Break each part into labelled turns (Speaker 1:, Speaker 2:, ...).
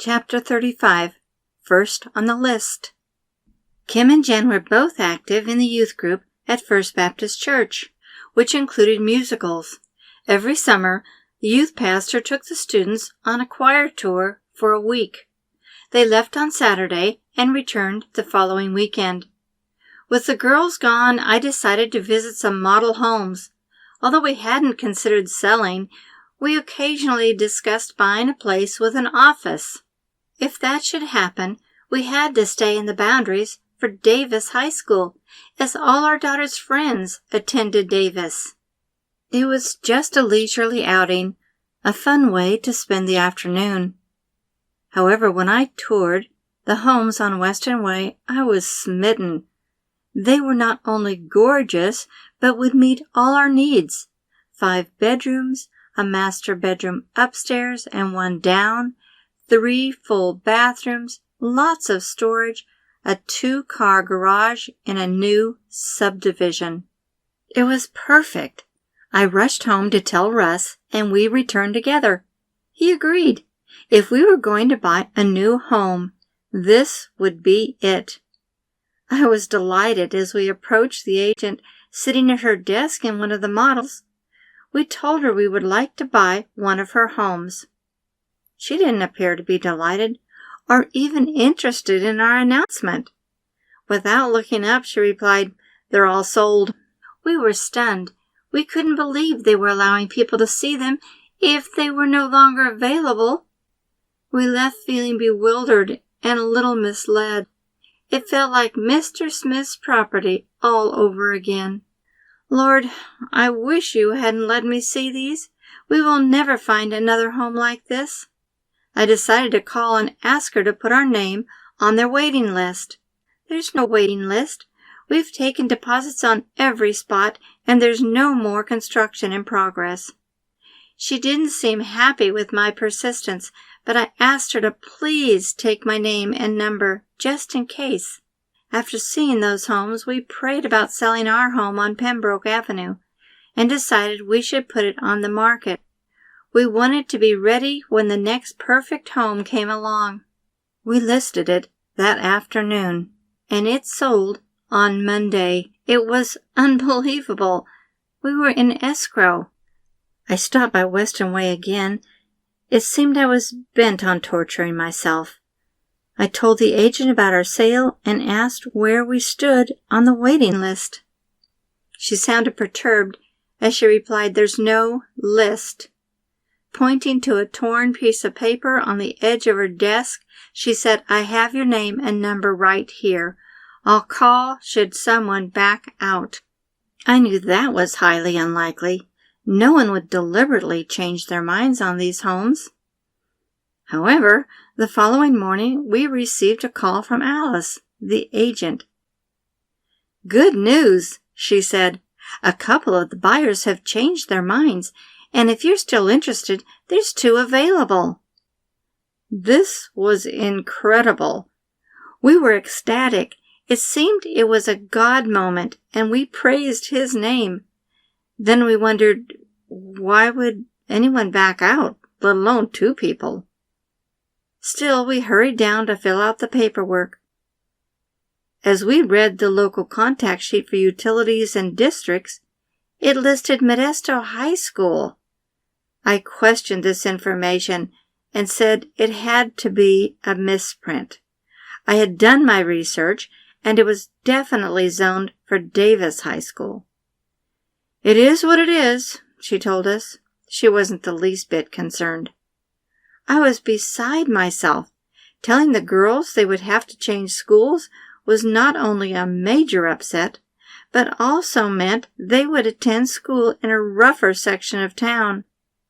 Speaker 1: Chapter 35, First on the List. Kim and Jen were both active in the youth group at First Baptist Church, which included musicals. Every summer, the youth pastor took the students on a choir tour for a week. They left on Saturday and returned the following weekend. With the girls gone, I decided to visit some model homes. Although we hadn't considered selling, we occasionally discussed buying a place with an office. If that should happen, we had to stay in the boundaries for Davis High School, as all our daughter's friends attended Davis. It was just a leisurely outing, a fun way to spend the afternoon. However, when I toured the homes on Western Way, I was smitten. They were not only gorgeous, but would meet all our needs. 5 bedrooms, a master bedroom upstairs and one down, 3 full bathrooms, lots of storage, a 2-car garage in a new subdivision. It was perfect. I rushed home to tell Russ, and we returned together. He agreed. If we were going to buy a new home, this would be it. I was delighted as we approached the agent sitting at her desk in one of the models. We told her we would like to buy one of her homes. She didn't appear to be delighted or even interested in our announcement. Without looking up, she replied, "They're all sold." We were stunned. We couldn't believe they were allowing people to see them if they were no longer available. We left feeling bewildered and a little misled. It felt like Mr. Smith's property all over again. Lord, I wish you hadn't let me see these. We will never find another home like this. I decided to call and ask her to put our name on their waiting list. There's no waiting list. We've taken deposits on every spot, and there's no more construction in progress. She didn't seem happy with my persistence, but I asked her to please take my name and number, just in case. After seeing those homes, we prayed about selling our home on Pembroke Avenue and decided we should put it on the market. We wanted to be ready when the next perfect home came along. We listed it that afternoon, and it sold on Monday. It was unbelievable. We were in escrow. I stopped by Western Way again. It seemed I was bent on torturing myself. I told the agent about our sale and asked where we stood on the waiting list. She sounded perturbed as she replied, "There's no list." Pointing to a torn piece of paper on the edge of her desk, she said, "I have your name and number right here. I'll call should someone back out." I knew that was highly unlikely. No one would deliberately change their minds on these homes. However, the following morning we received a call from Alice, the agent. "Good news," she said. "A couple of the buyers have changed their minds, and if you're still interested, there's 2 available." This was incredible. We were ecstatic. It seemed it was a God moment, and we praised His name. Then we wondered, why would anyone back out, let alone 2 people? Still, we hurried down to fill out the paperwork. As we read the local contact sheet for utilities and districts, it listed Modesto High School. I questioned this information and said it had to be a misprint. I had done my research, and it was definitely zoned for Davis High School. "It is what it is," she told us. She wasn't the least bit concerned. I was beside myself. Telling the girls they would have to change schools was not only a major upset, but also meant they would attend school in a rougher section of town.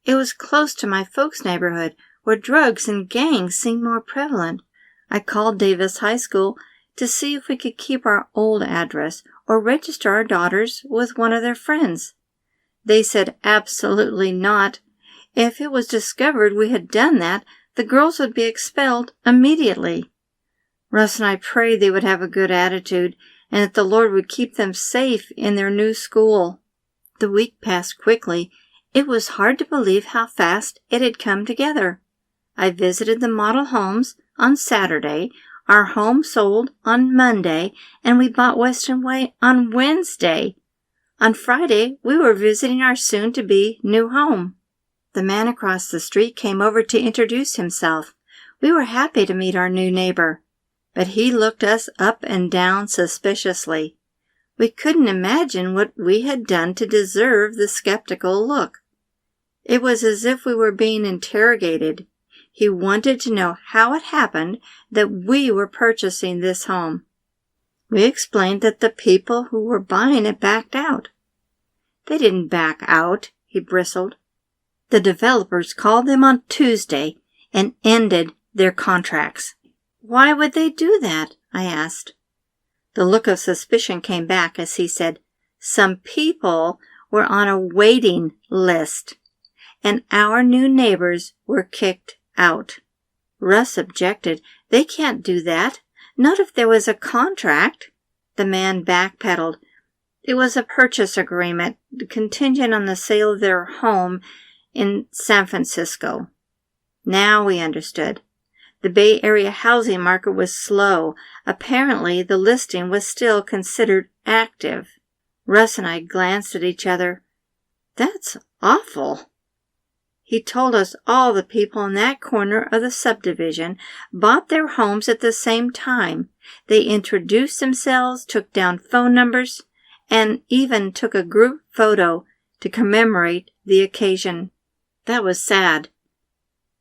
Speaker 1: It was close to my folks' neighborhood, where drugs and gangs seemed more prevalent. I called Davis High School to see if we could keep our old address or register our daughters with one of their friends. They said absolutely not. If it was discovered we had done that, the girls would be expelled immediately. Russ and I prayed they would have a good attitude and that the Lord would keep them safe in their new school. The week passed quickly. It was hard to believe how fast it had come together. I visited the model homes on Saturday, our home sold on Monday, and we bought Western Way on Wednesday. On Friday, we were visiting our soon-to-be new home. The man across the street came over to introduce himself. We were happy to meet our new neighbor, but he looked us up and down suspiciously. We couldn't imagine what we had done to deserve the skeptical look. It was as if we were being interrogated. He wanted to know how it happened that we were purchasing this home. We explained that the people who were buying it backed out. They didn't back out, he bristled. The developers called them on Tuesday and ended their contracts. Why would they do that? I asked. The look of suspicion came back as he said, some people were on a waiting list, and our new neighbors were kicked out. Russ objected. They can't do that. Not if there was a contract. The man backpedaled. It was a purchase agreement, contingent on the sale of their home in San Francisco. Now we understood. The Bay Area housing market was slow. Apparently, the listing was still considered active. Russ and I glanced at each other. That's awful. He told us all the people in that corner of the subdivision bought their homes at the same time. They introduced themselves, took down phone numbers, and even took a group photo to commemorate the occasion. That was sad.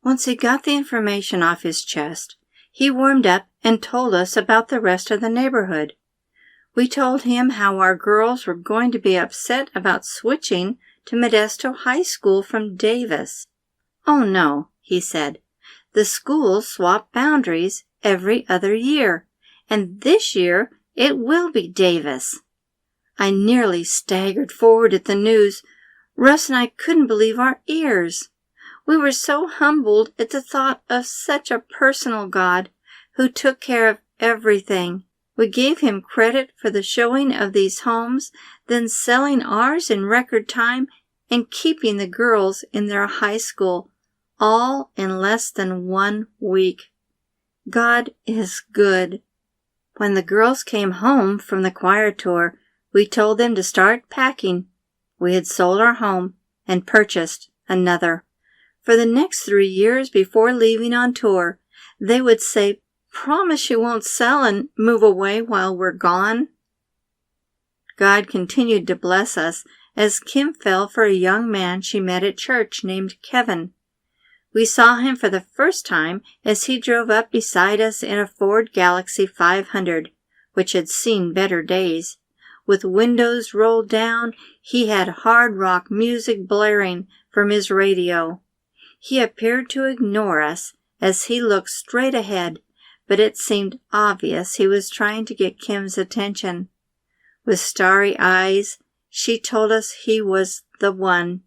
Speaker 1: Once he got the information off his chest, he warmed up and told us about the rest of the neighborhood. We told him how our girls were going to be upset about switching to Modesto High School from Davis. Oh no, he said. The schools swap boundaries every other year, and this year it will be Davis. I nearly staggered forward at the news. Russ and I couldn't believe our ears. We were so humbled at the thought of such a personal God who took care of everything. We gave him credit for the showing of these homes, then selling ours in record time and keeping the girls in their high school, all in less than 1 week. God is good. When the girls came home from the choir tour, we told them to start packing. We had sold our home and purchased another. For the next 3 years before leaving on tour, they would say, "Promise you won't sell and move away while we're gone." God continued to bless us as Kim fell for a young man she met at church named Kevin. We saw him for the first time as he drove up beside us in a Ford Galaxy 500, which had seen better days. With windows rolled down, he had hard rock music blaring from his radio. He appeared to ignore us as he looked straight ahead, but it seemed obvious he was trying to get Kim's attention. With starry eyes, she told us he was the one.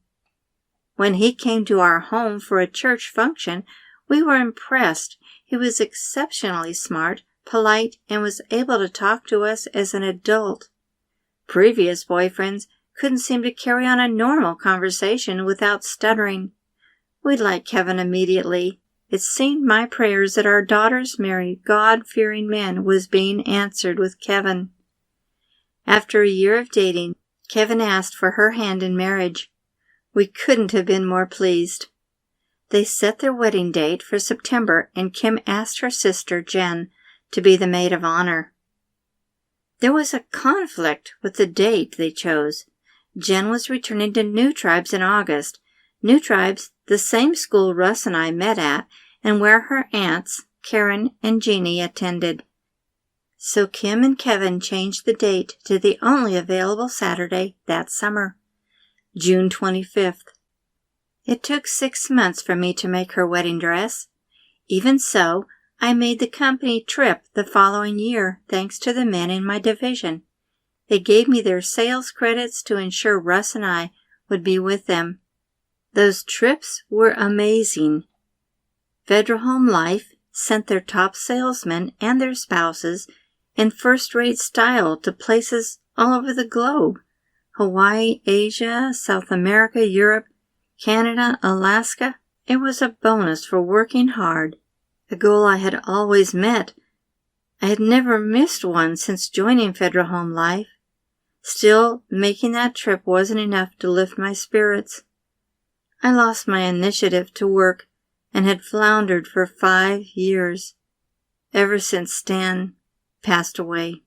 Speaker 1: When he came to our home for a church function, we were impressed. He was exceptionally smart, polite, and was able to talk to us as an adult. Previous boyfriends couldn't seem to carry on a normal conversation without stuttering. We liked Kevin immediately. It seemed my prayers that our daughters marry God-fearing men was being answered with Kevin. After a year of dating, Kevin asked for her hand in marriage. We couldn't have been more pleased. They set their wedding date for September, and Kim asked her sister, Jen, to be the maid of honor. There was a conflict with the date they chose. Jen was returning to New Tribes in August. New Tribes, the same school Russ and I met at, and where her aunts, Karen and Jeannie, attended. So Kim and Kevin changed the date to the only available Saturday that summer, June 25th. It took 6 months for me to make her wedding dress. Even so, I made the company trip the following year thanks to the men in my division. They gave me their sales credits to ensure Russ and I would be with them. Those trips were amazing. Federal Home Life sent their top salesmen and their spouses in first-rate style to places all over the globe: Hawaii, Asia, South America, Europe, Canada, Alaska, It was a bonus for working hard, a goal I had always met. I had never missed one since joining Federal Home Life. Still, making that trip wasn't enough to lift my spirits. I lost my initiative to work and had floundered for 5 years, ever since Stan passed away.